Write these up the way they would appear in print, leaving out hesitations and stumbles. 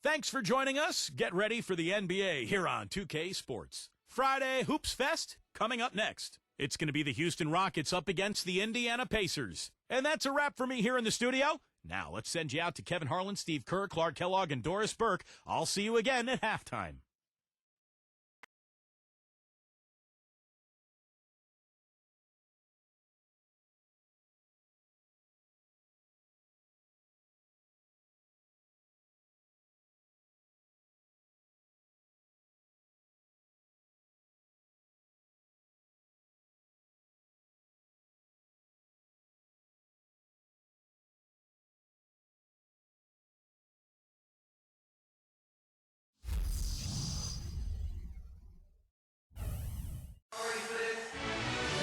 Thanks for joining us. Get ready for the NBA here on 2K Sports. Friday Hoops Fest coming up next. It's going to be the Houston Rockets up against the Indiana Pacers. And that's a wrap for me here in the studio. Now let's send you out to Kevin Harlan, Steve Kerr, Clark Kellogg, and Doris Burke. I'll see you again at halftime.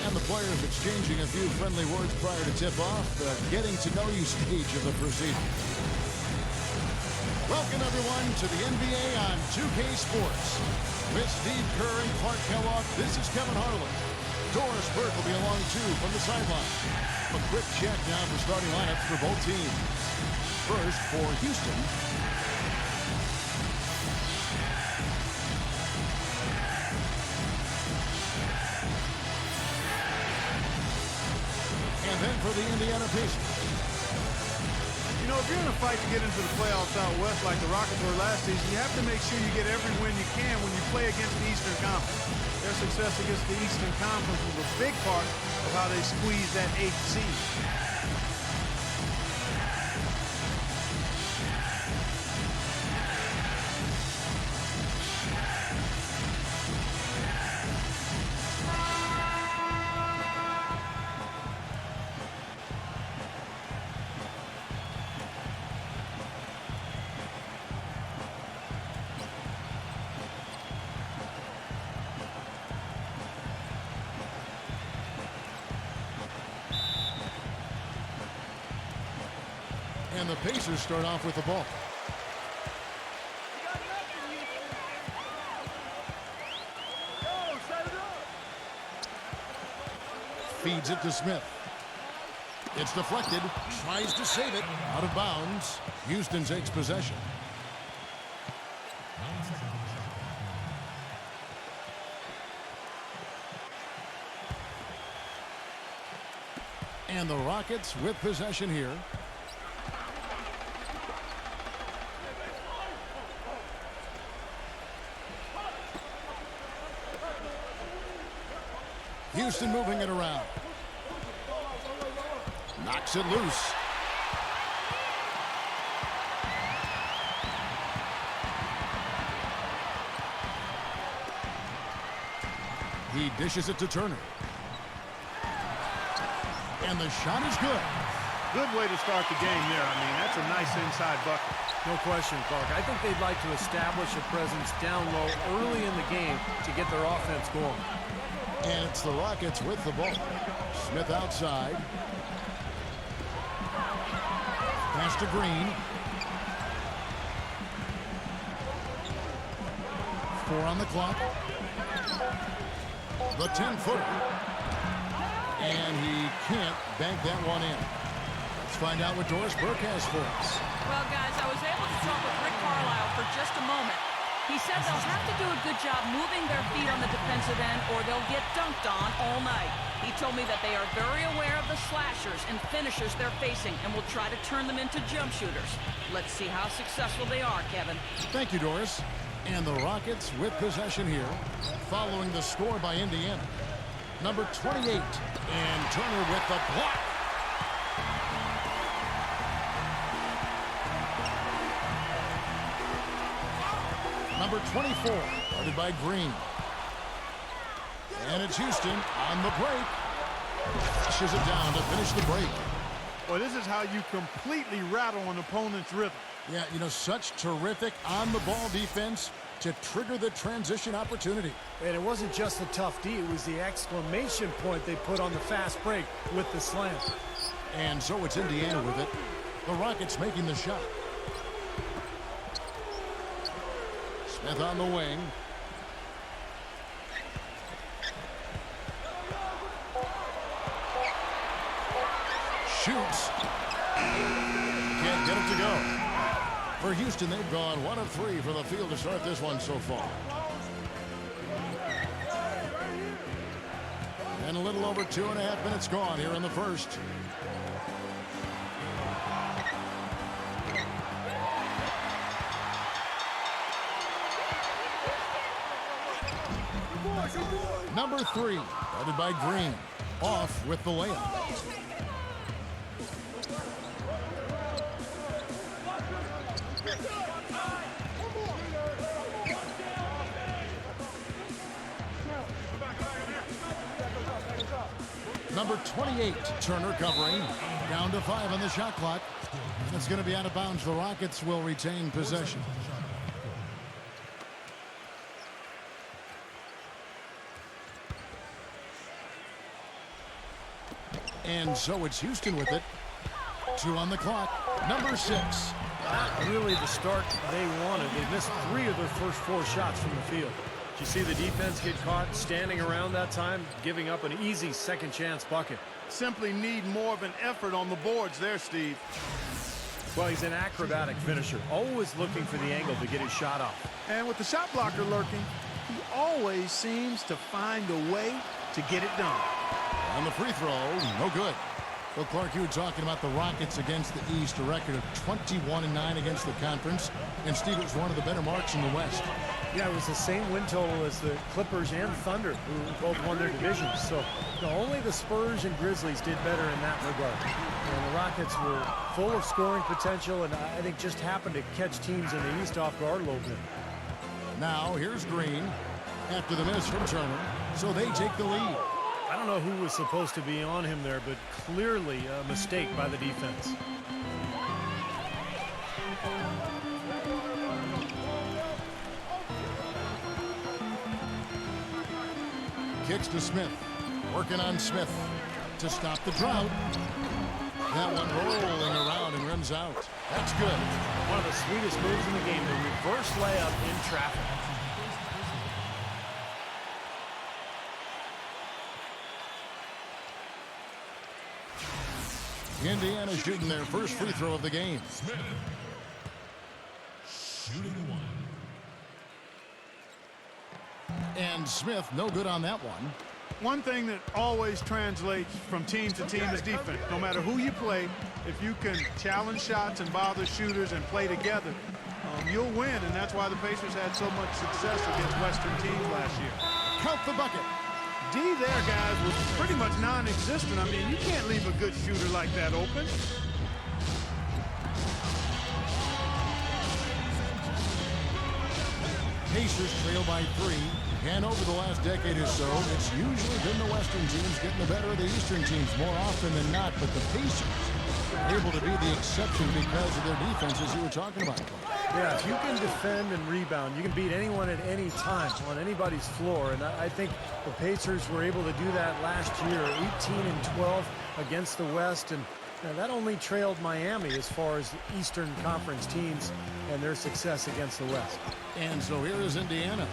And the players exchanging a few friendly words prior to tip-off, the getting-to-know-you stage of the proceedings. Welcome, everyone, to the NBA on 2K Sports. With Steve Kerr and Clark Kellogg, this is Kevin Harlan. Doris Burke will be along, too, from the sideline. A quick check now for starting lineups for both teams. First, for Houston. And then for the Indiana Pacers. You know, if you're in a fight to get into the playoffs out west like the Rockets were last season, you have to make sure you get every win you can when you play against the Eastern Conference. Their success against the Eastern Conference was a big part of how they squeezed that 8th seed. And the Pacers start off with the ball. Feeds it to Smith. It's deflected. Tries to save it. Out of bounds. Houston takes possession. And the Rockets with possession here. Houston moving it around. Knocks it loose. He dishes it to Turner. And the shot is good. Good way to start the game there. I mean, that's a nice inside bucket. No question, Clark. I think they'd like to establish a presence down low early in the game to get their offense going. And it's the Rockets with the ball. Smith outside. Pass to Green. 4 on the clock. The 10-footer. And he can't bank that one in. Let's find out what Doris Burke has for us. Well, guys, I was able to talk with Rick Carlisle for just a moment. He said they'll have to do a good job moving their feet on the defensive end or they'll get dunked on all night. He told me that they are very aware of the slashers and finishers they're facing and will try to turn them into jump shooters. Let's see how successful they are, Kevin. Thank you, Doris. And the Rockets with possession here, following the score by Indiana. Number 28, and Turner with the block. Number 24, guarded by Green. And it's Houston on the break. Pushes it down to finish the break. Well, this is how you completely rattle an opponent's rhythm. Yeah, you know, such terrific on-the-ball defense to trigger the transition opportunity. And it wasn't just the tough D, it was the exclamation point they put on the fast break with the slam. And so it's Indiana with it. The Rockets making the shot. Smith on the wing. Shoots. Can't get it to go. For Houston, they've gone 1 of 3 from the field to start this one so far. And a little over 2.5 minutes gone here in the first. Number 3, guarded by Green. Off with the layup. Number 28, Turner covering. Down to 5 on the shot clock. And it's going to be out of bounds. The Rockets will retain possession. And so it's Houston with it. 2 on the clock. Number 6. Not really the start they wanted. They missed 3 of their first 4 shots from the field. Did you see the defense get caught standing around that time, giving up an easy second chance bucket? Simply need more of an effort on the boards there, Steve. Well, he's an acrobatic finisher, always looking for the angle to get his shot off. And with the shot blocker lurking, he always seems to find a way to get it done. And the free throw, no good. Well, Clark, you were talking about the Rockets against the East, a record of 21-9 against the conference. And Steve, it was one of the better marks in the West. Yeah, it was the same win total as the Clippers and Thunder, who both won their divisions. So only the Spurs and Grizzlies did better in that regard. And the Rockets were full of scoring potential, and I think just happened to catch teams in the East off guard a little bit. Now, here's Green after the miss from Turner. So they take the lead. I don't know who was supposed to be on him there, but clearly a mistake by the defense. Kicks to Smith. Working on Smith to stop the drought. That one rolling around and rims out. That's good. One of the sweetest moves in the game, the reverse layup in traffic. Indiana shooting their first free throw of the game. Shooting 1. And Smith, no good on that one. One thing that always translates from team to team is defense. No matter who you play, if you can challenge shots and bother shooters and play together, you'll win. And that's why the Pacers had so much success against Western teams last year. Count the bucket. D there, guys, was pretty much non-existent. I mean, you can't leave a good shooter like that open. Pacers trail by 3. And over the last decade or so, it's usually been the Western teams getting the better of the Eastern teams more often than not. But the Pacers are able to be the exception because of their defense, as you were talking about. Yeah, if you can defend and rebound, you can beat anyone at any time on anybody's floor. And I think the Pacers were able to do that last year, 18-12 against the West. And that only trailed Miami as far as the Eastern Conference teams and their success against the West. And so here is Indiana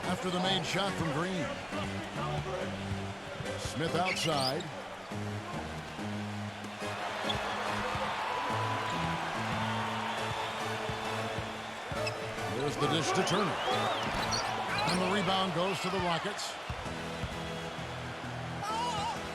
after the made shot from Green. Smith outside. There's the dish to Turner. And the rebound goes to the Rockets.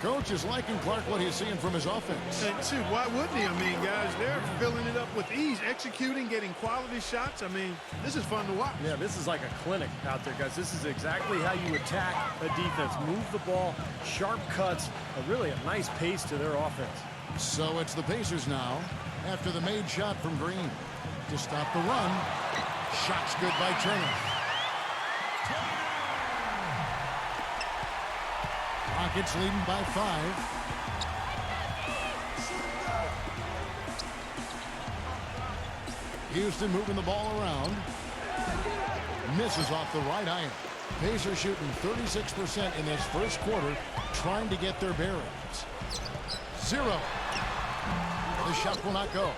Coach is liking Clark what he's seeing from his offense. And shoot, why wouldn't he? I mean, guys, they're filling it up with ease, executing, getting quality shots. I mean, this is fun to watch. Yeah, this is like a clinic out there, guys. This is exactly how you attack a defense. Move the ball, sharp cuts, really a nice pace to their offense. So it's the Pacers now after the made shot from Green to stop the run. Shot's good by Turner. Rockets leading by 5. Houston moving the ball around. Misses off the right iron. Pacers shooting 36% in this first quarter, trying to get their bearings. 0. The shot will not go.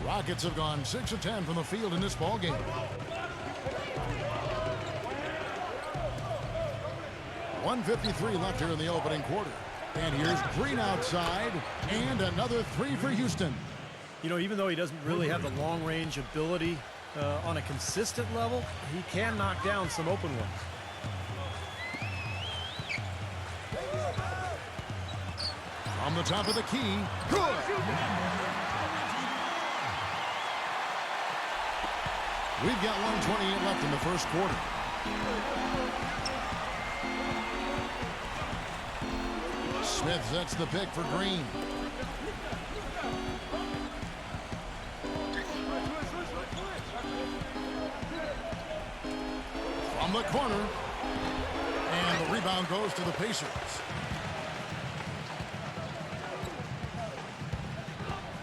Rockets have gone 6 of 10 from the field in this ball game. .153 left here in the opening quarter. And here's Green outside. And another 3 for Houston. You know, even though he doesn't really have the long-range ability on a consistent level, he can knock down some open ones. From the top of the key. Good. We've got 1:28 left in the first quarter. Smith sets the pick for Green. From the corner. And the rebound goes to the Pacers.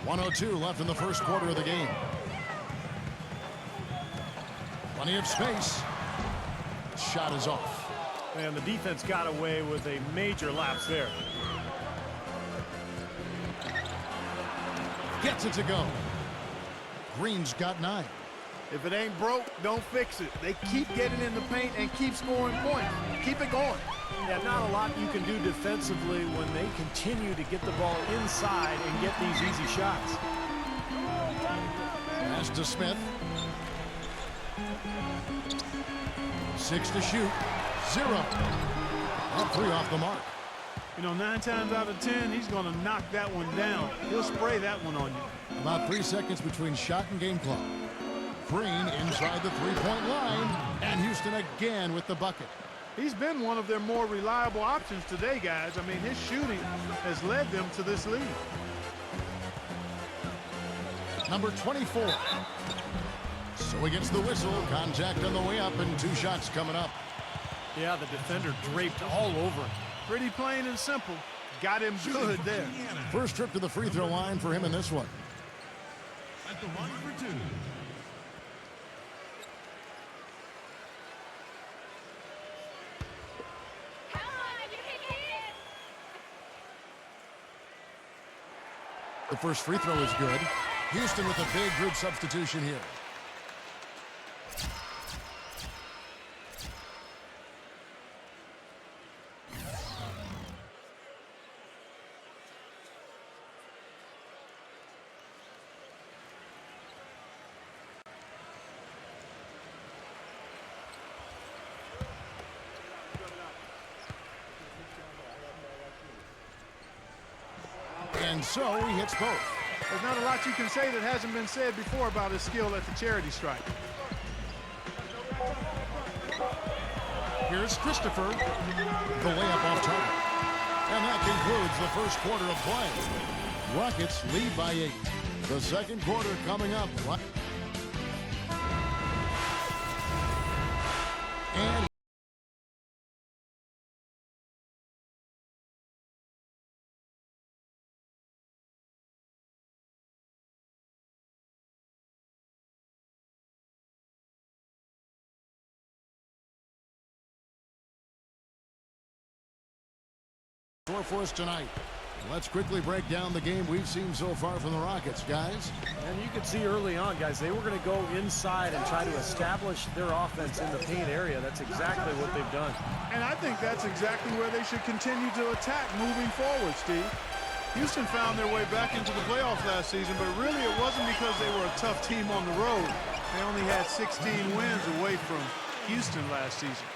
1:02 left in the first quarter of the game. Plenty of space. Shot is off. And the defense got away with a major lapse there. Gets it to go. Green's got 9. If it ain't broke, don't fix it. They keep getting in the paint and keep scoring points. Keep it going. Yeah, not a lot you can do defensively when they continue to get the ball inside and get these easy shots. Pass to Smith. 6 to shoot. 0. And 3 off the mark. You know, 9 times out of 10, he's going to knock that one down. He'll spray that one on you. About 3 seconds between shot and game clock. Green inside the three-point line. And Houston again with the bucket. He's been one of their more reliable options today, guys. I mean, his shooting has led them to this lead. Number 24. So he gets the whistle. Contact on the way up and 2 shots coming up. Yeah, the defender draped all over him. Pretty plain and simple. Got him good there. First trip to the free throw line for him in this one. At the line for 2. The first free throw is good. Houston with a big group substitution here. And so he hits both. There's not a lot you can say that hasn't been said before about his skill at the charity stripe. Here's Christopher. The layup off target. And that concludes the first quarter of play. Rockets lead by 8. The second quarter coming up. And for us tonight. Let's quickly break down the game we've seen so far from the Rockets, guys. And you could see early on, guys, they were going to go inside and try to establish their offense in the paint area. That's exactly what they've done. And I think that's exactly where they should continue to attack moving forward, Steve. Houston found their way back into the playoffs last season, but really it wasn't because they were a tough team on the road. They only had 16 wins away from Houston last season.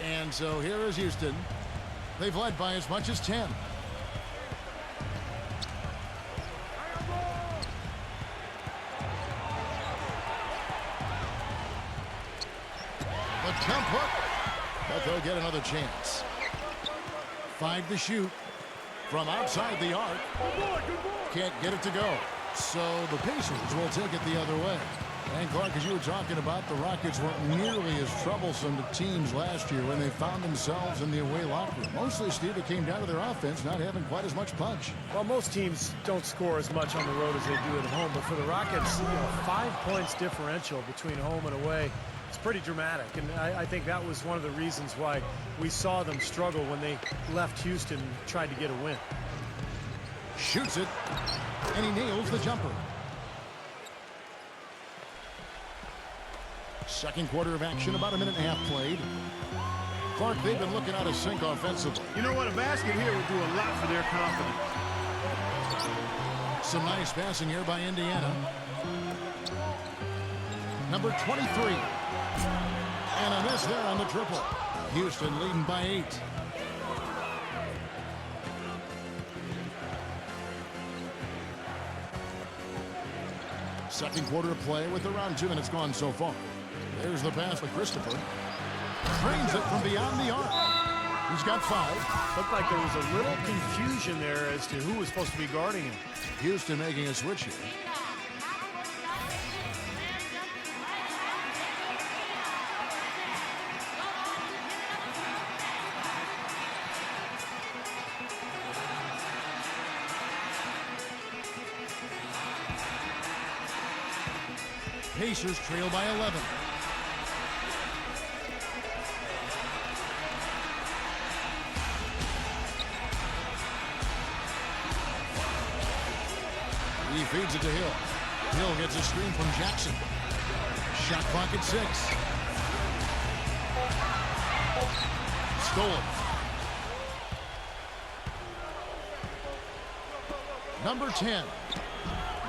And so here is Houston. They've led by as much as 10. The jump hook, but they'll get another chance. 5 to shoot from outside the arc. Can't get it to go. So the Pacers will take it the other way. And Clark, as you were talking about, the Rockets weren't nearly as troublesome to teams last year when they found themselves in the away locker room. Mostly, Steve, it came down to their offense not having quite as much punch. Well, most teams don't score as much on the road as they do at home, but for the Rockets, 5 points differential between home and away, it's pretty dramatic. And I think that was one of the reasons why we saw them struggle when they left Houston and tried to get a win. Shoots it, and he nails the jumper. Second quarter of action, about a minute and a half played. Clark, they've been looking out of sync offensively. You know what? A basket here would do a lot for their confidence. Some nice passing here by Indiana. Number 23. And a miss there on the triple. Houston leading by 8. Second quarter of play with around 2 minutes gone so far. There's the pass to Christopher. Trains it from beyond the arc. He's got 5. Looked like there was a little confusion there as to who was supposed to be guarding him. Houston making a switch here. Pacers trail by 11. He feeds it to Hill. Hill gets a screen from Jackson. Shot clock at 6. Stolen. Number 10.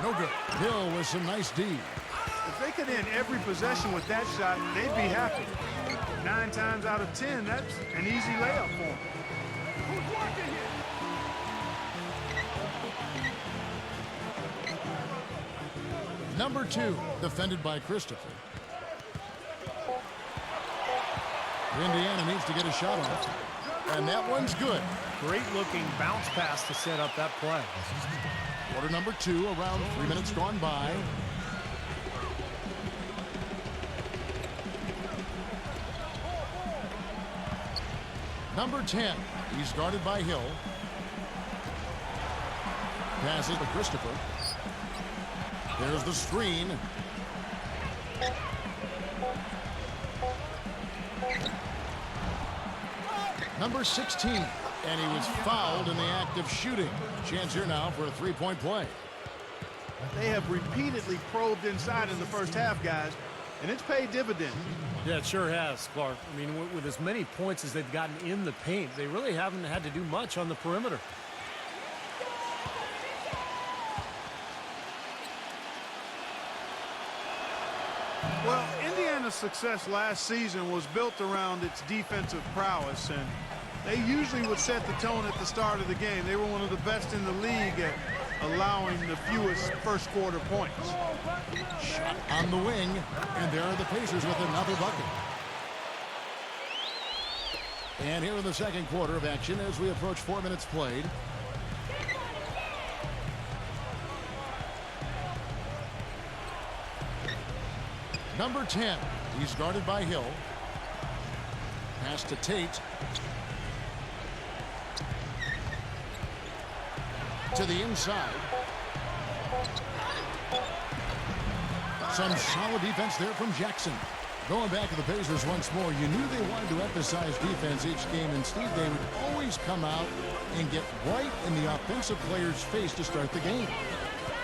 No good. Hill with some nice D. If they could end every possession with that shot, they'd be happy. 9 times out of 10, that's an easy layup for them. Who's working here? Number 2, defended by Christopher. Indiana needs to get a shot off. And that one's good. Great looking bounce pass to set up that play. Quarter number 2, around 3 minutes gone by. Number 10, he's guarded by Hill. Passes to Christopher. There's the screen. Number 16, and he was fouled in the act of shooting. Chance here now for a three-point play. They have repeatedly probed inside in the first half, guys, and it's paid dividends. Yeah, it sure has, Clark. I mean, with as many points as they've gotten in the paint, they really haven't had to do much on the perimeter. Well, Indiana's success last season was built around its defensive prowess, and they usually would set the tone at the start of the game. They were one of the best in the league at allowing the fewest first quarter points. Shot on the wing, and there are the Pacers with another bucket. And here in the second quarter of action as we approach 4 minutes played. Number 10, he's guarded by Hill. Pass to Tate. To the inside. Some solid defense there from Jackson. Going back to the Pacers once more, you knew they wanted to emphasize defense each game, and Steve, they would always come out and get right in the offensive player's face to start the game.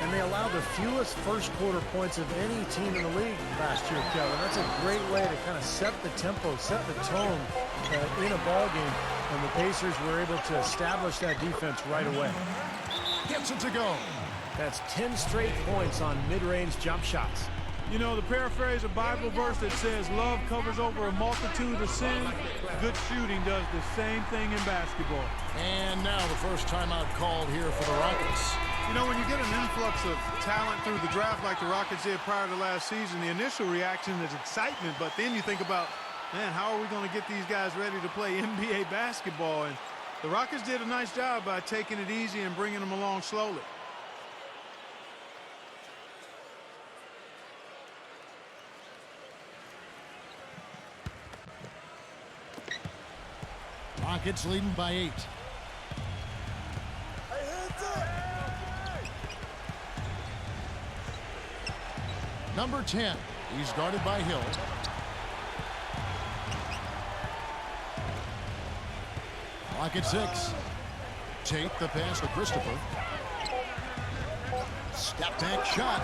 And they allowed the fewest first quarter points of any team in the league last year, Kevin. That's a great way to kind of set the tempo, set the tone in a ball game. And the Pacers were able to establish that defense right away. Gets it to go. That's 10 straight points on mid-range jump shots. You know, to paraphrase a Bible verse that says love covers over a multitude of sin, good shooting does the same thing in basketball. And now the first timeout called here for the Rockets. You know, when you get an influx of talent through the draft like the Rockets did prior to last season, the initial reaction is excitement, but then you think about, man, how are we going to get these guys ready to play NBA basketball? And the Rockets did a nice job by taking it easy and bringing them along slowly. Rockets leading by 8. Number 10, he's guarded by Hill. Clock at 6. Tate the pass to Christopher. Step back shot.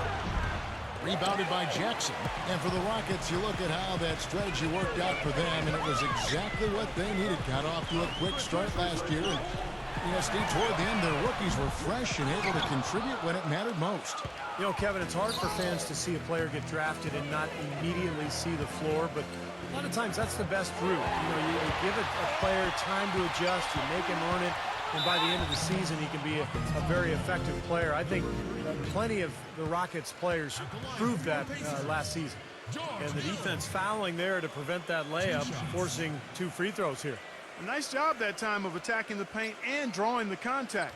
Rebounded by Jackson. And for the Rockets, you look at how that strategy worked out for them, and it was exactly what they needed. Got off to a quick start last year and You know, Steve, toward the end, their rookies were fresh and able to contribute when it mattered most. You know, Kevin, it's hard for fans to see a player get drafted and not immediately see the floor, but a lot of times that's the best route. You know, you give a player time to adjust, you make him earn it, and by the end of the season, he can be a very effective player. I think plenty of the Rockets players proved that last season. And the defense fouling there to prevent that layup, forcing 2 free throws here. A nice job that time of attacking the paint and drawing the contact.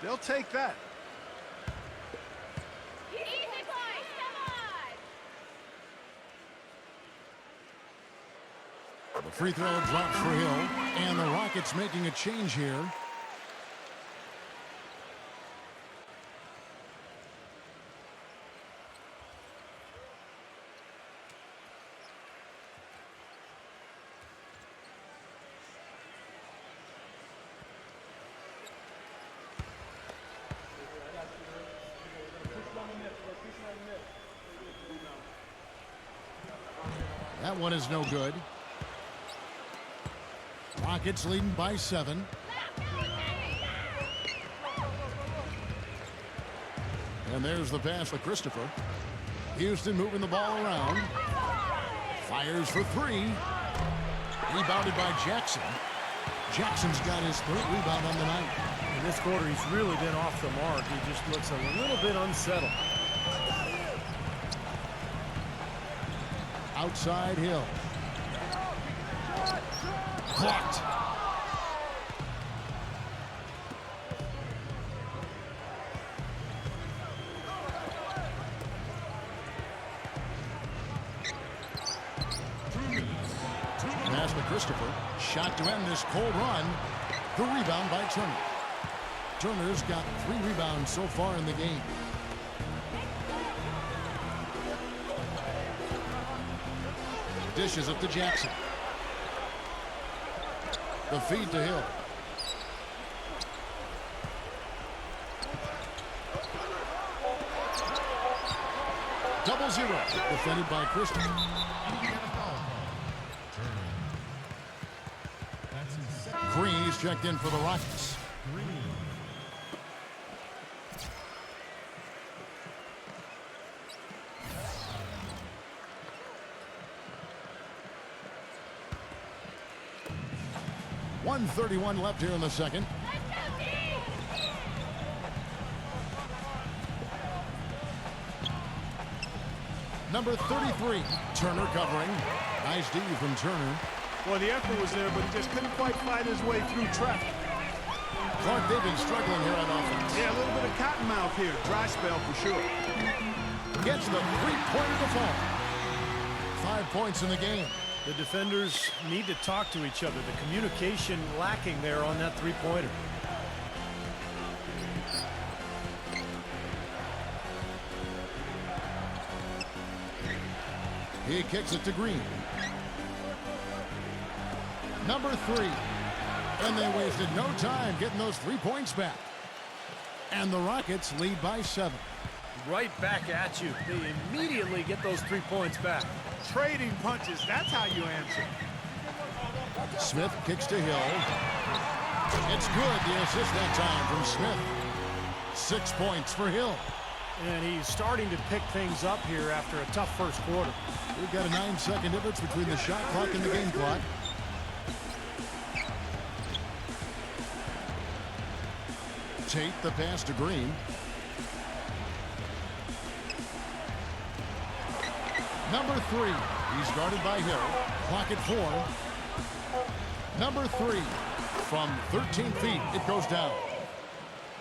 They'll take that. The free throw drops for Hill, and the Rockets making a change here. That one is no good. Rockets leading by 7. And there's the pass to Christopher. Houston moving the ball around. Fires for 3. Rebounded by Jackson. Jackson's got his 3rd rebound on the night. In this quarter, he's really been off the mark. He just looks a little bit unsettled. Outside Hill. Blocked. Pass to Christopher. Shot to end this cold run. The rebound by Turner. Turner's got 3 rebounds so far in the game. Dishes up to Jackson. The feed to Hill. Double 0. Defended by Christopher. Green's checked in for the Rockets. .131 left here in the second. Number 33, Turner covering. Nice D from Turner. Well, the effort was there, but he just couldn't quite fight his way through traffic. Clark, they've been struggling here on offense. Yeah, a little bit of cottonmouth here. Dry spell for sure. Gets the three-pointer to fall. 5 points in the game. The defenders need to talk to each other. The communication lacking there on that three-pointer. He kicks it to Green. Number 3. And they wasted no time getting those 3 points back. And the Rockets lead by 7. Right back at you. They immediately get those 3 points back. Trading punches, that's how you answer. Smith kicks to Hill. It's good, the assist that time from Smith. 6 points for Hill. And he's starting to pick things up here after a tough first quarter. We've got a 9-second difference between the shot clock and the game clock. Tate the pass to Green. Number 3, he's guarded by Hill. Clock at 4. Number 3, from 13 feet, it goes down.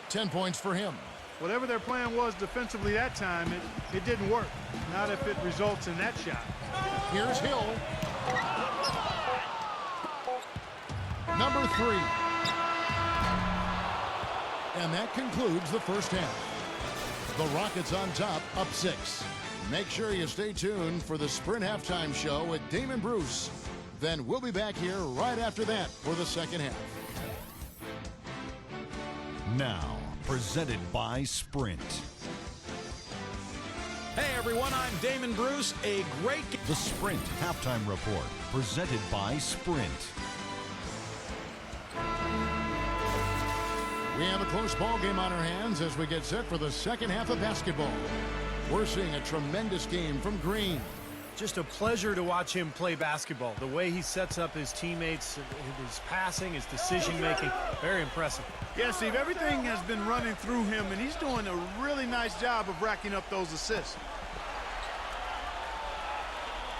10 points for him. Whatever their plan was defensively that time, it didn't work. Not if it results in that shot. Here's Hill. Number 3. And that concludes the first half. The Rockets on top, up 6. Make sure you stay tuned for the Sprint Halftime Show with Damon Bruce. Then we'll be back here right after that for the second half. Now, presented by Sprint. Hey everyone, I'm Damon Bruce. A great The Sprint Halftime Report, presented by Sprint. We have a close ball game on our hands as we get set for the second half of basketball. We're seeing a tremendous game from Green. Just a pleasure to watch him play basketball. The way he sets up his teammates, his passing, his decision-making, very impressive. Yeah, Steve, everything has been running through him, and he's doing a really nice job of racking up those assists.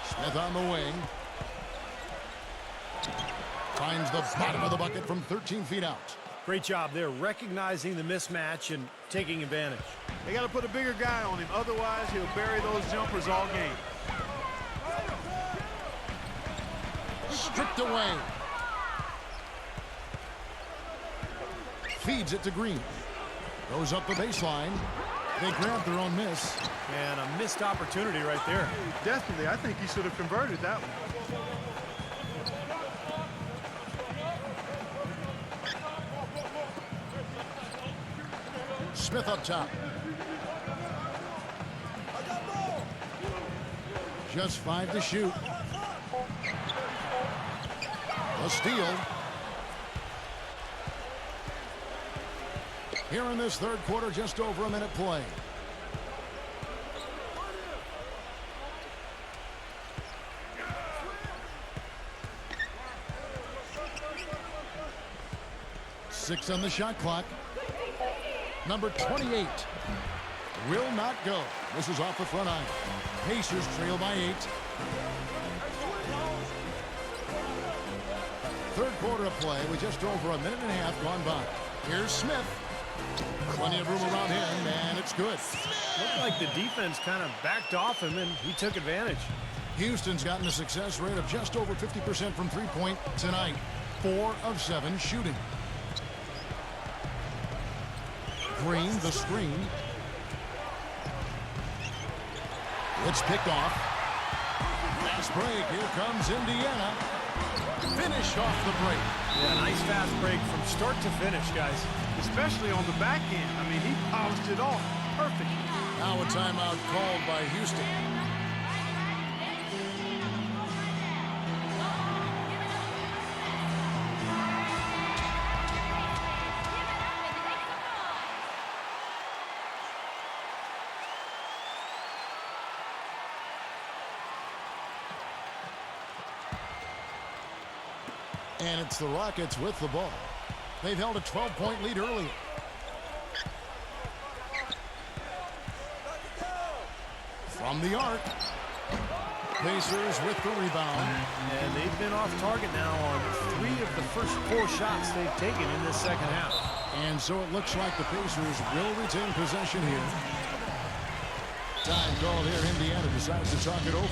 Smith on the wing. Finds the bottom of the bucket from 13 feet out. Great job there, recognizing the mismatch and taking advantage. They got to put a bigger guy on him. Otherwise, he'll bury those jumpers all game. Stripped away. Feeds it to Green. Goes up the baseline. They grab their own miss. And a missed opportunity right there. Definitely. I think he should have converted that one. Smith up top. Just 5 to shoot. A steal. Here in this third quarter, just over a minute play. Six on the shot clock. Number 28 will not go. This is off the front iron. Pacers trail by 8. Third quarter of play with just over a minute and a half gone by. Here's Smith. Plenty of room around him, and it's good. Looked like the defense kind of backed off him, and he took advantage. Houston's gotten a success rate of just over 50% from three-point tonight. 4 of 7 shooting. Green, the screen. It's picked off. Fast break. Here comes Indiana. Finish off the break. Yeah, nice fast break from start to finish, guys. Especially on the back end. I mean, he polished it off. Perfect. Now a timeout called by Houston. And it's the Rockets with the ball. They've held a 12-point lead earlier. From the arc. Pacers with the rebound. And they've been off target now on 3 of the first 4 shots they've taken in this second half. And so it looks like the Pacers will retain possession here. Time call here. Indiana decides to talk it over.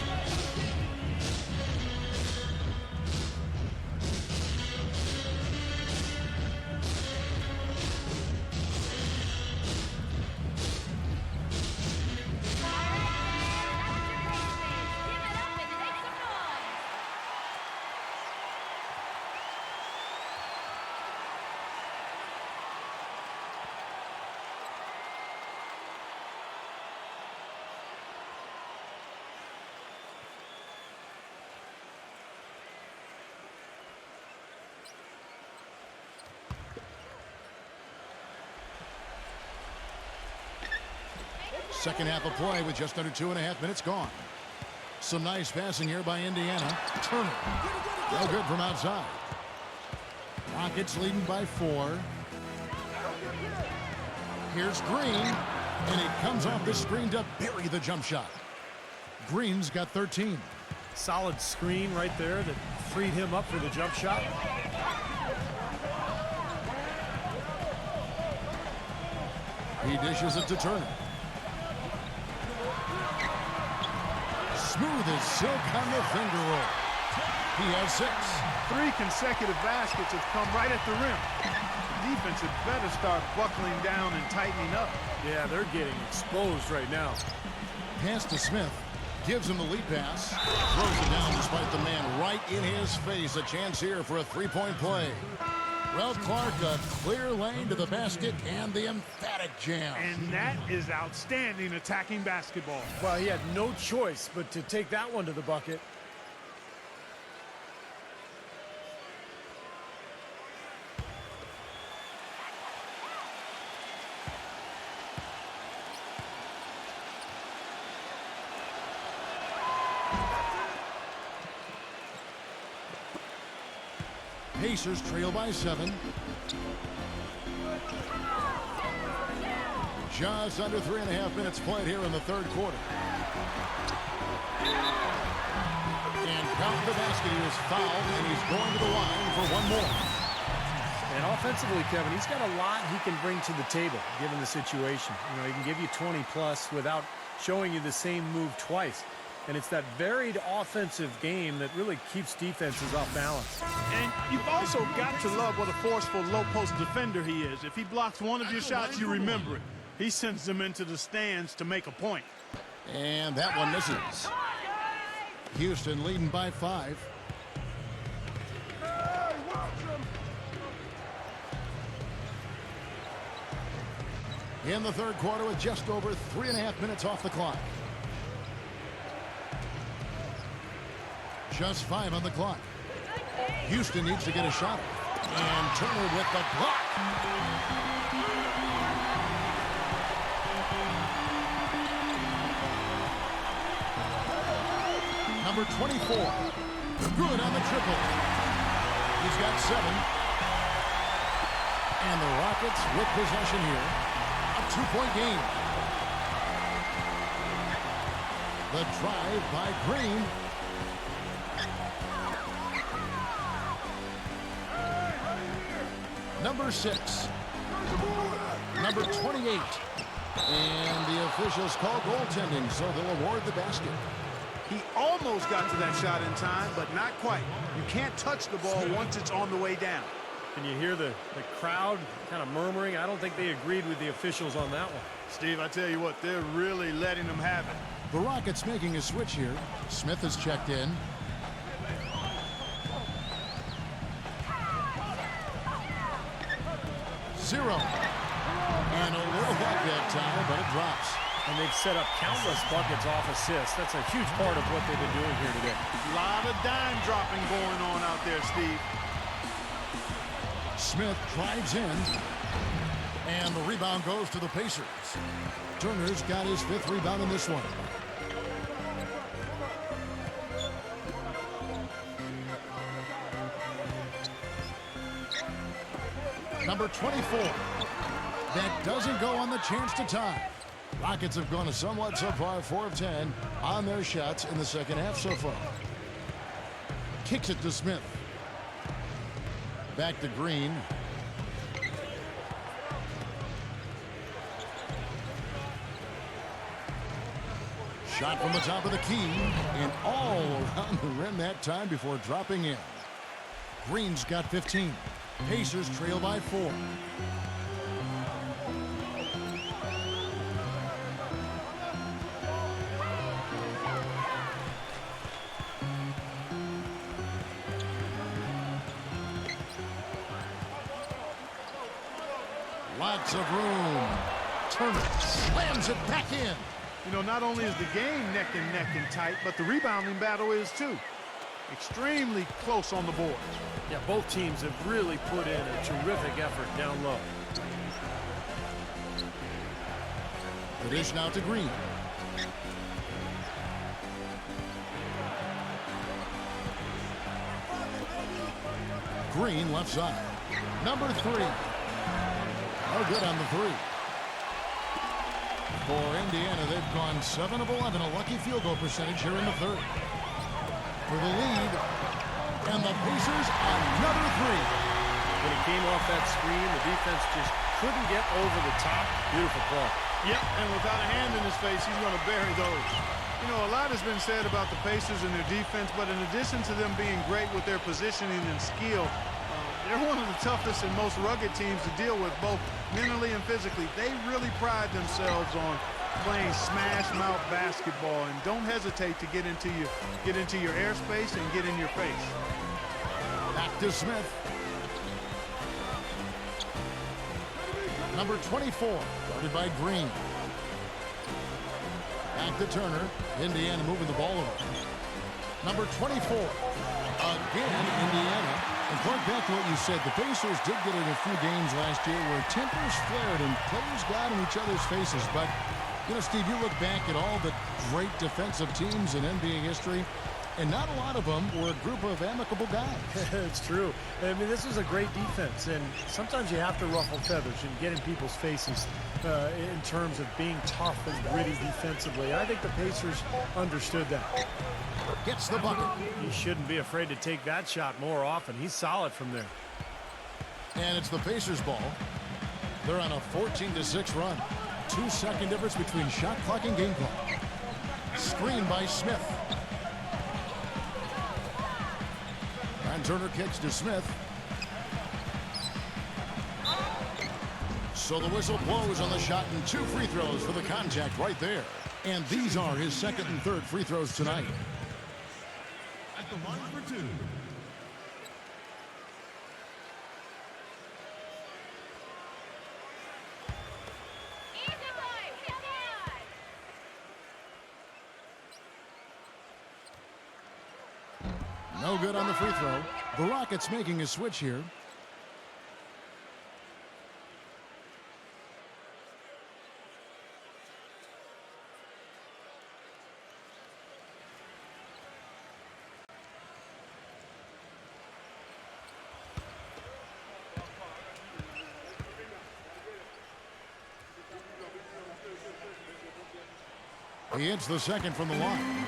Second half of play with just under 2.5 minutes gone. Some nice passing here by Indiana. Turner. No good from outside. Rockets leading by 4. Here's Green. And he comes off the screen to bury the jump shot. Green's got 13. Solid screen right there that freed him up for the jump shot. He dishes it to Turner. Smooth as silk on the finger roll. He has 6. 3 consecutive baskets have come right at the rim. The defense had better start buckling down and tightening up. Yeah, they're getting exposed right now. Pass to Smith. Gives him the lead pass. Throws it down despite the man right in his face. A chance here for a 3-point play. Well, Clark, a clear lane to the basket and the emphatic jam. And that is outstanding attacking basketball. Well, he had no choice but to take that one to the bucket. Pacers trail by 7. Just under 3.5 minutes played here in the third quarter. And count the basket. He was fouled, and he's going to the line for one more. And offensively, Kevin, he's got a lot he can bring to the table, given the situation. You know, he can give you 20 plus without showing you the same move twice. And it's that varied offensive game that really keeps defenses off balance. And you've also got to love what a forceful low-post defender he is. If he blocks one of your shots, you remember it. He sends them into the stands to make a point. And that one misses. Houston leading by 5. In the third quarter with just over 3.5 minutes off the clock. Just 5 on the clock. Houston needs to get a shot. And Turner with the block. Number 24. Good on the triple. He's got 7. And the Rockets with possession here. A 2-point game. The drive by Green. Number 6. Number 28. And the officials call goaltending, so they'll award the basket. He almost got to that shot in time, but not quite. You can't touch the ball once it's on the way down. Can you hear the crowd kind of murmuring? I don't think they agreed with the officials on that one. Steve, I tell you what, they're really letting them have it. The Rockets making a switch here. Smith has checked in. Zero. And a little back that time, but it drops. And they've set up countless buckets off assists. That's a huge part of what they've been doing here today. A lot of dime dropping going on out there, Steve. Smith drives in. And the rebound goes to the Pacers. Turner's got his 5th rebound in this one. Number 24. That doesn't go on the chance to tie. Rockets have gone somewhat so far, 4 of 10 on their shots in the second half so far. Kicks it to Smith. Back to Green. Shot from the top of the key and all around the rim that time before dropping in. Green's got 15. Pacers trail by 4. Lots of room. Turner slams it back in. You know, not only is the game neck and tight, but the rebounding battle is too. Extremely close on the boards. Yeah, both teams have really put in a terrific effort down low. The dish now to Green. Green left side. Number 3. No good on the 3. For Indiana, they've gone 7 of 11, a lucky field goal percentage here in the third. For the lead, and the Pacers another 3. When he came off that screen, the defense just couldn't get over the top. Beautiful play. Yep, and without a hand in his face, he's going to bury those. You know, a lot has been said about the Pacers and their defense, but in addition to them being great with their positioning and skill, they're one of the toughest and most rugged teams to deal with, both mentally and physically. They really pride themselves on playing smash-mouth basketball, and don't hesitate to get into your airspace and get in your face. Back to Smith. Number 24, guarded by Green. Back to Turner. Indiana moving the ball over. Number 24. Again, Indiana. And going back to what you said, the Pacers did get in a few games last year where tempers flared and players got in each other's faces. But, you know, Steve, you look back at all the great defensive teams in NBA history, And not a lot of them were a group of amicable guys. It's true. I mean, this was a great defense, and sometimes you have to ruffle feathers and get in people's faces in terms of being tough and gritty defensively. I think the Pacers understood that. Gets the bucket. He shouldn't be afraid to take that shot more often. He's solid from there. And it's the Pacers ball. They're on a 14-6 run. 2-second difference between shot clock and game clock. Screen by Smith. And Turner kicks to Smith. So the whistle blows on the shot and 2 free throws for the contact right there. And these are his second and third free throws tonight. At the line for 2. No good on the free throw. The Rockets making a switch here. He hits the second from the line.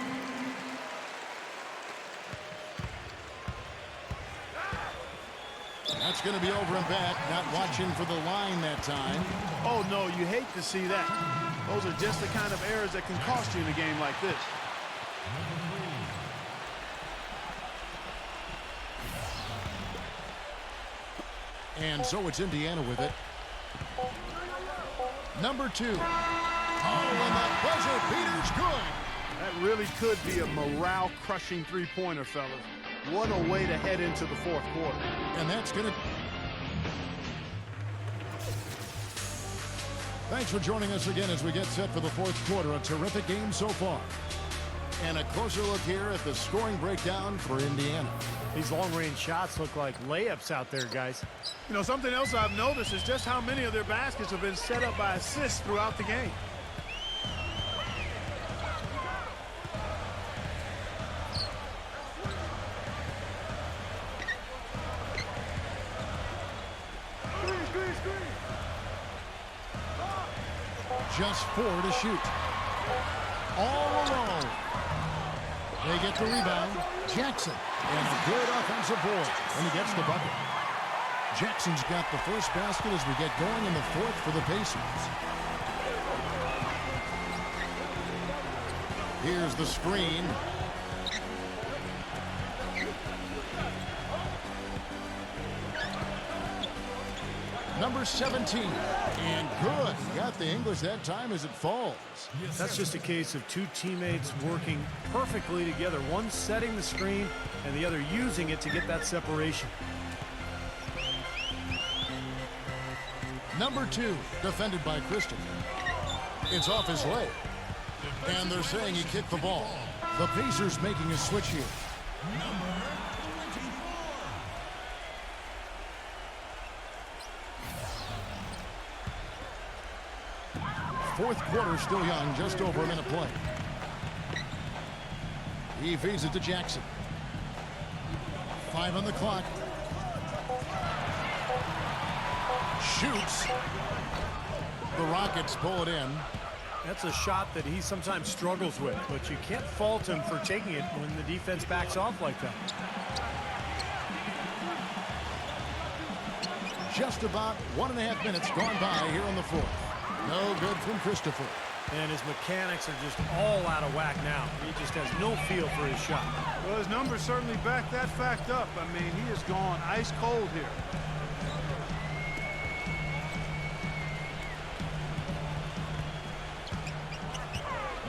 That's going to be over and back. Not watching for the line that time. Oh, no, you hate to see that. Those are just the kind of errors that can cost you in a game like this. And so it's Indiana with it. Number 2. Oh, and that buzzer beater's good. That really could be a morale-crushing three-pointer, fellas. What a way to head into the fourth quarter. And that's going to... Thanks for joining us again as we get set for the fourth quarter. A terrific game so far. And a closer look here at the scoring breakdown for Indiana. These long-range shots look like layups out there, guys. You know, something else I've noticed is just how many of their baskets have been set up by assists throughout the game. Just 4 to shoot. All alone. They get the rebound. Jackson. And a good offensive board. And he gets the bucket. Jackson's got the first basket as we get going in the fourth for the Pacers. Here's the screen. Number 17. And good. Got the English that time as it falls. That's just a case of two teammates working perfectly together. One setting the screen and the other using it to get that separation. Number 2, defended by Christopher. It's off his leg. And they're saying he kicked the ball. The Pacers making a switch here. Fourth quarter still young, just over a minute play. He feeds it to Jackson. 5 on the clock. Shoots. The Rockets pull it in. That's a shot that he sometimes struggles with, but you can't fault him for taking it when the defense backs off like that. Just about 1.5 minutes gone by here on the fourth. No good from Christopher. And his mechanics are just all out of whack now. He just has no feel for his shot. Well, his numbers certainly back that fact up. I mean, he has gone ice cold here.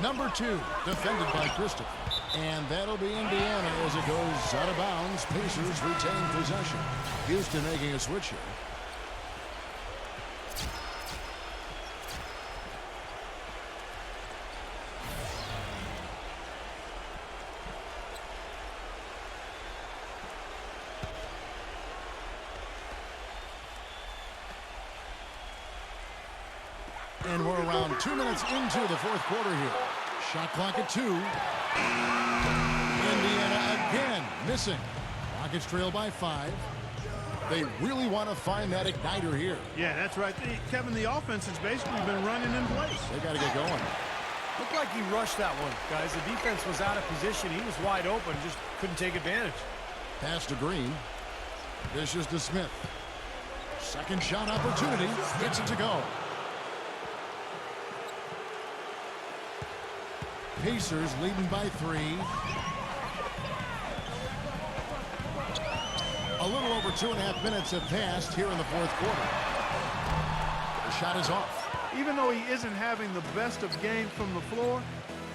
Number 2, defended by Christopher. And that'll be Indiana as it goes out of bounds. Pacers retain possession. Houston making a switch here. And we're around 2 minutes into the fourth quarter here. Shot clock at 2. Indiana again missing. Rockets trail by 5. They really want to find that igniter here. Yeah, that's right. Kevin, the offense has basically been running in place. They got to get going. Looked like he rushed that one, guys. The defense was out of position. He was wide open, just couldn't take advantage. Pass to Green. Dishes to Smith. Second shot opportunity. Gets it to go. Pacers leading by 3. A little over 2.5 minutes have passed here in the fourth quarter. The shot is off. Even though he isn't having the best of games from the floor,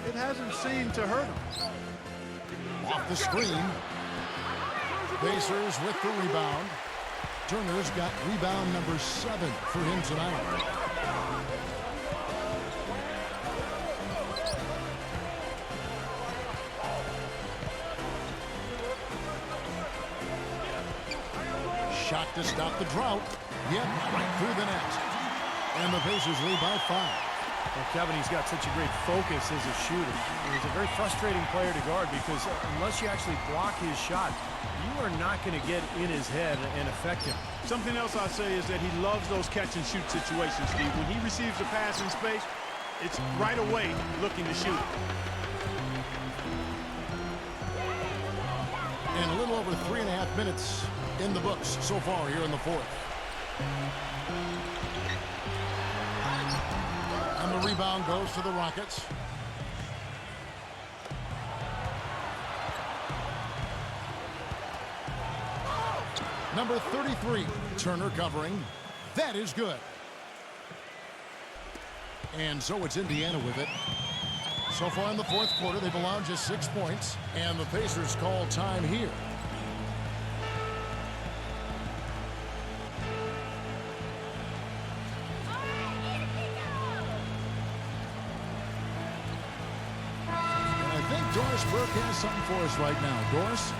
it hasn't seemed to hurt him. Off the screen. Pacers with the rebound. Turner's got rebound number 7 for him tonight. Shot to stop the drought. Yep, right through the net. And the Pacers lead by 5. Well, Kevin, he's got such a great focus as a shooter. He's a very frustrating player to guard because unless you actually block his shot, you are not going to get in his head and affect him. Something else I'll say is that he loves those catch-and-shoot situations, Steve. When he receives a pass in space, it's right away looking to shoot. And a little over 3.5 minutes in the books so far here in the fourth. And the rebound goes to the Rockets. Number 33, Turner covering. That is good. And so it's Indiana with it. So far in the fourth quarter, they've allowed just 6 points, and the Pacers call time here. And I think Doris Burke has something for us right now. Doris?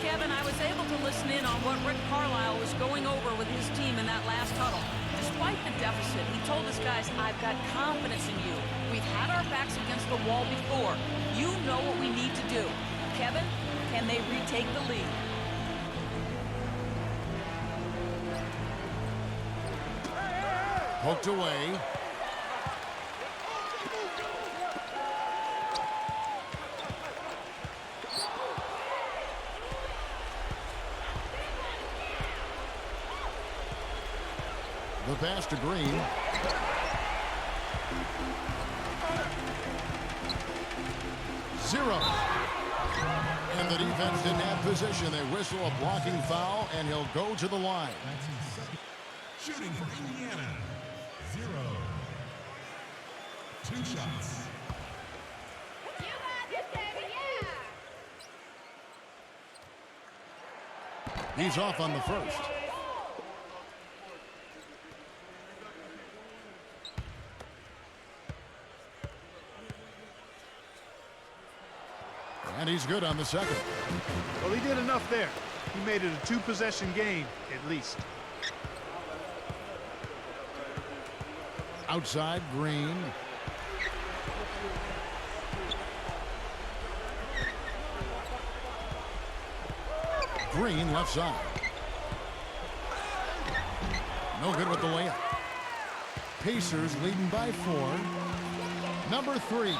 Kevin, I was able to listen in on what Rick Carlisle was going over with his team in that last huddle. Despite the deficit, he told his guys, I've got confidence in you. We've had our backs against the wall before. You know what we need to do. Kevin, can they retake the lead? Poked away. The pass to Green. Zero. And the defense didn't have position. They whistle a blocking foul, and he'll go to the line. Shooting for Indiana. 0. 2 shots. You got this, baby, yeah! He's off on the first. And he's good on the second. Well, he did enough there. He made it a 2-possession game, at least. Outside, Green. Green left side. No good with the layup. Pacers leading by 4. Number 3.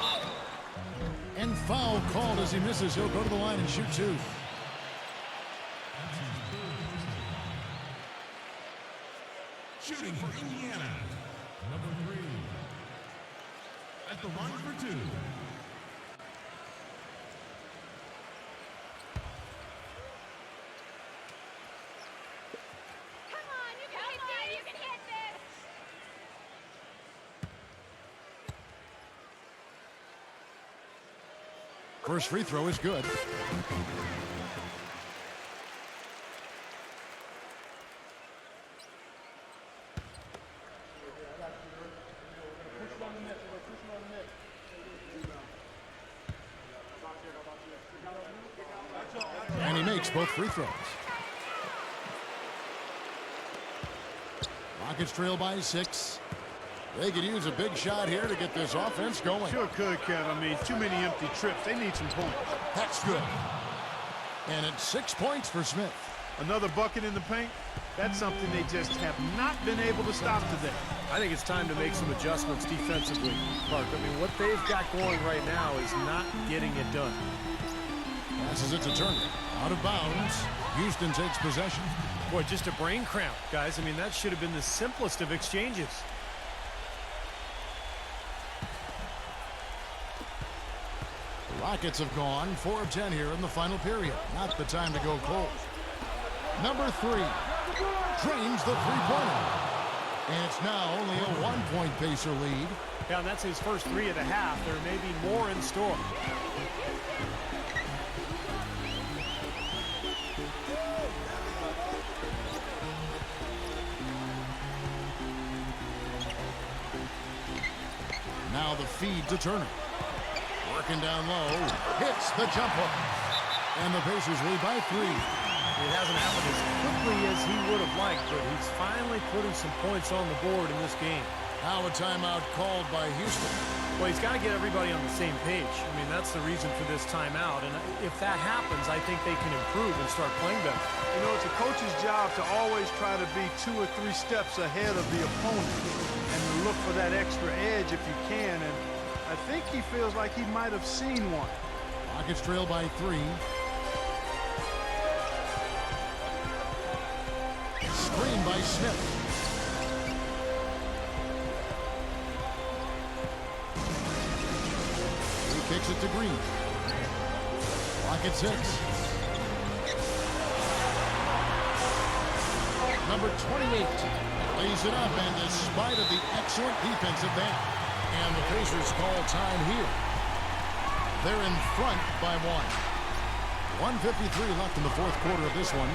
And foul called as he misses. He'll go to the line and shoot 2. Shooting for Indiana. Number 3. At the line for 2. Come on, you can hit this! You can hit this! First free throw is good. And he makes both free throws. Rockets trail by 6. They could use a big shot here to get this offense going. Sure could, Kev. I mean, too many empty trips. They need some points. That's good. And it's 6 points for Smith. Another bucket in the paint. That's something they just have not been able to stop today. I think it's time to make some adjustments defensively, Clark. I mean, what they've got going right now is not getting it done. Passes it to Turner. Out of bounds. Houston takes possession. Boy, just a brain cramp, guys. I mean, that should have been the simplest of exchanges. Rockets have gone 4 of 10 here in the final period. Not the time to go cold. Number 3 drains the three-pointer. And it's now only a 1-point Pacer lead. Yeah, and that's his first 3 of the half. There may be more in store. Now the feed to Turner. Working down low. Hits the jump hook. And the Pacers lead by 3. It hasn't happened as quickly as he would have liked, but he's finally putting some points on the board in this game. Now a timeout called by Houston. Well, he's got to get everybody on the same page. I mean, that's the reason for this timeout. And if that happens, I think they can improve and start playing better. You know, it's a coach's job to always try to be 2 or 3 steps ahead of the opponent and look for that extra edge if you can. And I think he feels like he might have seen one. Rockets trail by 3. Screen by Smith. He kicks it to Green. Rockets 6. Number 28 lays it up, and despite of the excellent defense at that, and the Pacers call time here. They're in front by 1. 1:53 left in the fourth quarter of this one.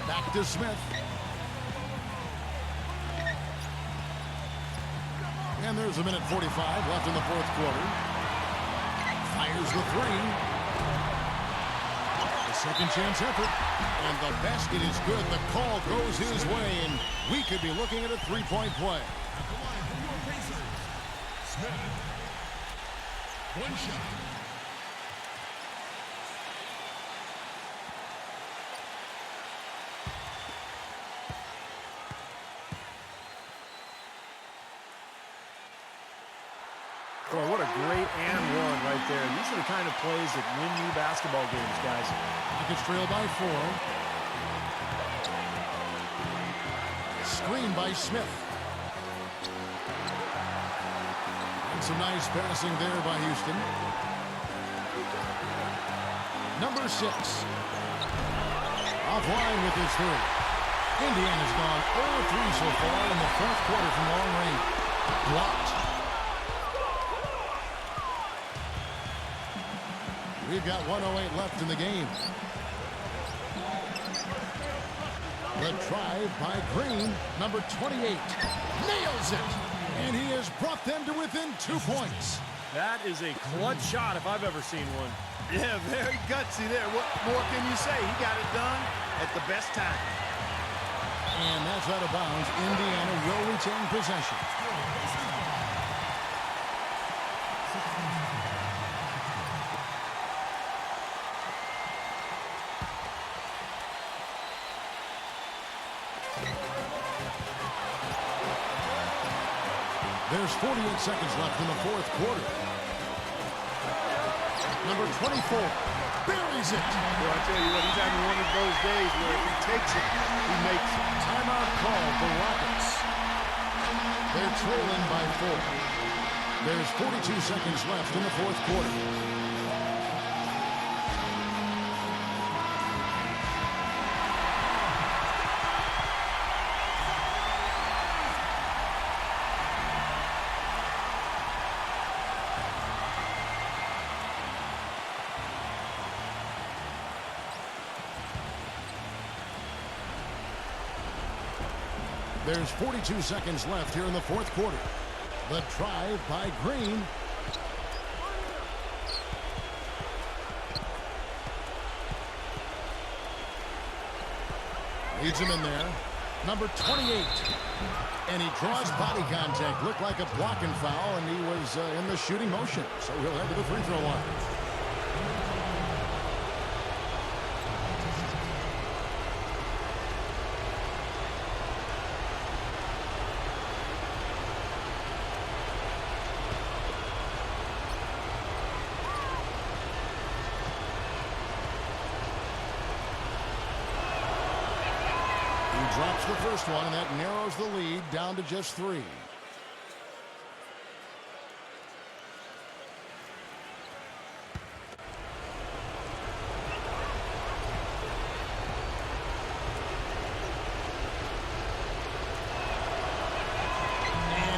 Back to Smith. And there's a minute 45 left in the fourth quarter. Fires the 3. The second chance effort. And the basket is good. The call goes his way. And we could be looking at a 3-point play. At the line for your Pacers, Smith. One shot. Boy, what a great and one right there. These are the kind of plays that win you basketball games, guys. Rockets trail by 4. Screen by Smith. And some nice passing there by Houston. Number 6. Offline with his 3. Indiana's gone 0-3 so far in the fourth quarter from long range. Blocked. We've got 1:08 left in the game. The drive by Green, number 28, nails it. And he has brought them to within 2 points. That is a clutch shot if I've ever seen one. Yeah, very gutsy there. What more can you say? He got it done at the best time. And that's out of bounds. Indiana will retain possession. There's 48 seconds left in the fourth quarter. Number 24 buries it. Well, I tell you what, he's having one of those days where if he takes it, he makes it. Timeout called the Rockets. They're trailing by 4. There's 42 seconds left in the fourth quarter. There's 42 seconds left here in the fourth quarter. The drive by Green. Leads him in there. Number 28. And he draws body contact. Looked like a blocking foul, and he was in the shooting motion. So he'll head to the free throw line. Drops the first one, and that narrows the lead down to just 3. And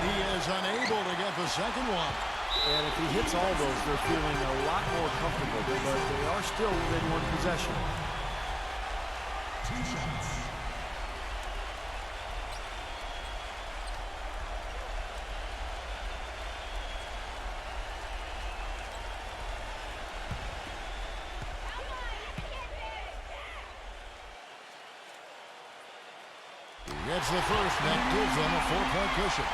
he is unable to get the second one. And if he hits all those, they're feeling a lot more comfortable, but they are still within one possession. 2 shots. Gets the first, that gives them a 4-point cushion.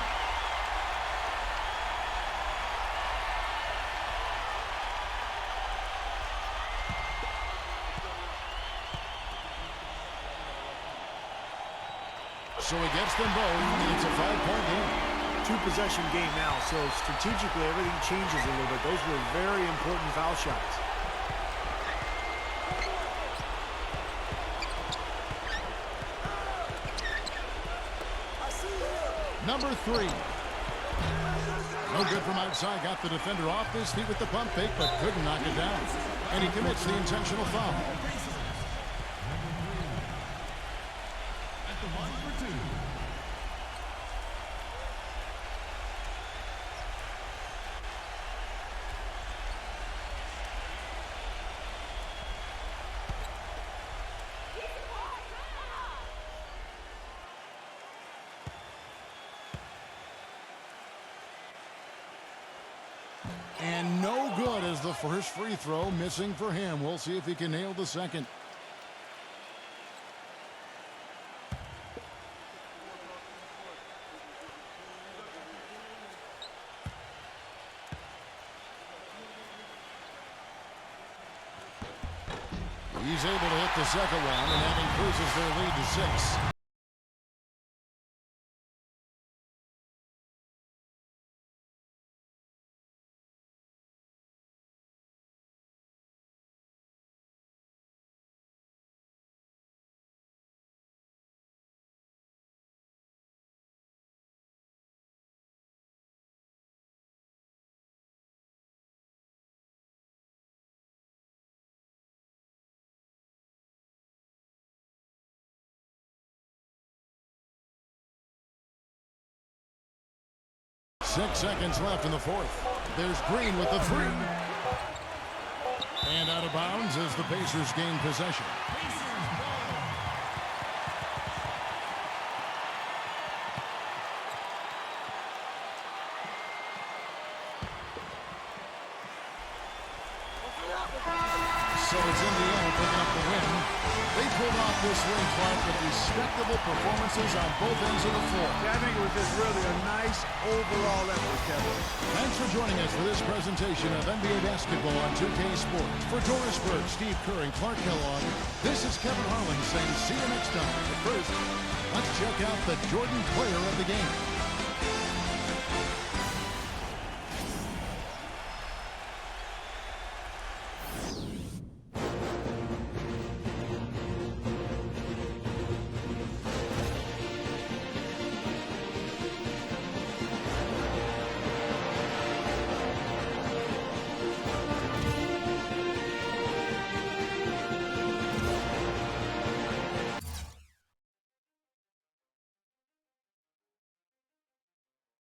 So he gets them both, and it's a 5-point game. 2-possession game now, so strategically everything changes a little bit. Those were very important foul shots. Number 3. No good from outside. Got the defender off his feet with the pump fake, but couldn't knock it down. And he commits the intentional foul. At the line for 2. And no good as the first free throw missing for him. We'll see if he can nail the second. He's able to hit the second one, and that increases their lead to 6. Six seconds left in the fourth. There's Green with the 3. And out of bounds as the Pacers gain possession. So it's Indiana picking up the win. They pulled off this win, Clark, with respectable performances on both ends of the floor. Yeah, I think it was just really a nice overall effort, Kevin. Thanks for joining us for this presentation of NBA basketball on 2K Sports. For Doris Burke, Steve Kerr, and Clark Kellogg, this is Kevin Harlan saying see you next time. But first, let's check out the Jordan player of the game.